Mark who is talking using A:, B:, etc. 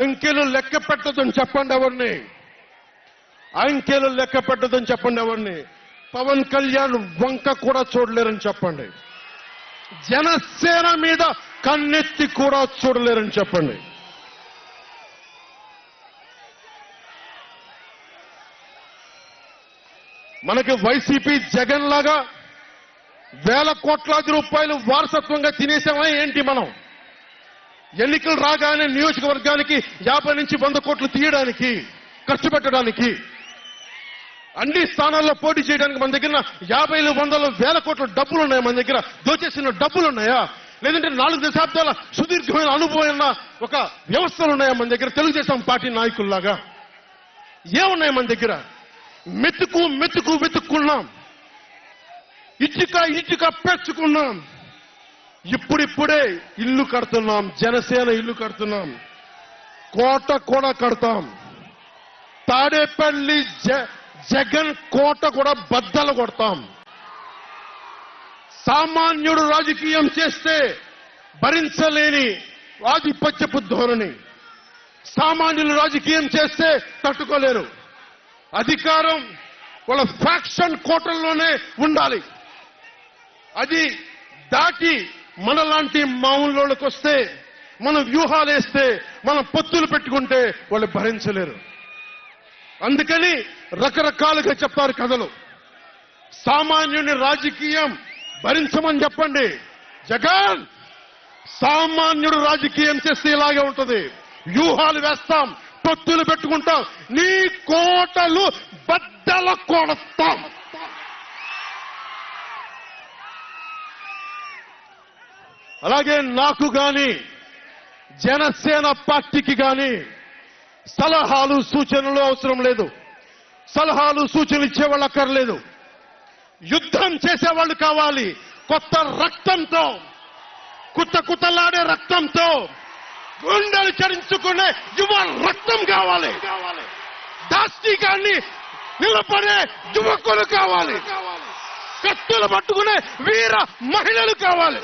A: అంకెలు లెక్క పెట్టదని చెప్పండి ఎవరిని. అంకెలు లెక్క పెట్టదని చెప్పండి ఎవరిని. పవన్ కళ్యాణ్ వంక కూడా చూడలేరని చెప్పండి. జనసేన మీద కన్నెత్తి కూడా చూడలేరని చెప్పండి. మనకి వైసీపీ జగన్ లాగా వేల కోట్లాది రూపాయలు వారసత్వంగా తినేసామా ఏంటి? మనం ఎన్నికలు రాగానే నియోజకవర్గానికి 50 నుంచి 100 కోట్లు తీయడానికి, ఖర్చు పెట్టడానికి, అన్ని స్థానాల్లో పోటీ చేయడానికి మన దగ్గర 50లు 100లు వేల కోట్ల డబ్బులు ఉన్నాయా? మన దగ్గర దోచేసిన డబ్బులు ఉన్నాయా? లేదంటే 4 దశాబ్దాల సుదీర్ఘమైన అనుభవం ఉన్న ఒక వ్యవస్థలు ఉన్నాయా మన దగ్గర? తెలుగుదేశం పార్టీ నాయకుల్లాగా ఏమున్నాయి మన దగ్గర? మెతుకు మెతుకు వెతుక్కున్నాం, ఇటుక ఇటుక పెంచుకున్నాం. ఇప్పుడిప్పుడే ఇల్లు కడుతున్నాం. జనసేన ఇల్లు కడుతున్నాం. కోట కూడా కడతాం. తాడేపల్లి జగన్ కోట కూడా బద్దలు కొడతాం. సామాన్యుడు రాజకీయం చేస్తే భరించలేని ఆధిపత్యపు ధోరణి, సామాన్యులు రాజకీయం చేస్తే తట్టుకోలేరు. అధికారం వాళ్ళ ఫ్యాక్షన్ కోటల్లోనే ఉండాలి. అది దాటి మనలాంటి మామూలులోకి వస్తే, మనం వ్యూహాలు వేస్తే, మనం పొత్తులు పెట్టుకుంటే వాళ్ళు భరించలేరు. అందుకని రకరకాలుగా చెప్తారు కథలు. సామాన్యుని రాజకీయం భరించమని చెప్పండి. జగన్ సామాన్యుడు రాజకీయం చేస్తే ఇలాగే ఉంటుంది. వ్యూహాలు వేస్తాం, పొత్తులు పెట్టుకుంటాం, నీ కోటలు బద్దల కొడతాం. అలాగే నాకు గాని జనసేన పార్టీకి గాని సలహాలు సూచనలు అవసరం లేదు. సలహాలు సూచనలు ఇచ్చేవాళ్ళు అక్కర్లేదు. యుద్ధం చేసేవాళ్ళు కావాలి. కొత్త రక్తంతో, కుతకుతలాడే రక్తంతో, గుండెలు చరించుకునే యువ రక్తం కావాలి. దాష్టీకాన్ని నిలబడే యువకులు కావాలి. కత్తులు పట్టుకునే వీర మహిళలు కావాలి.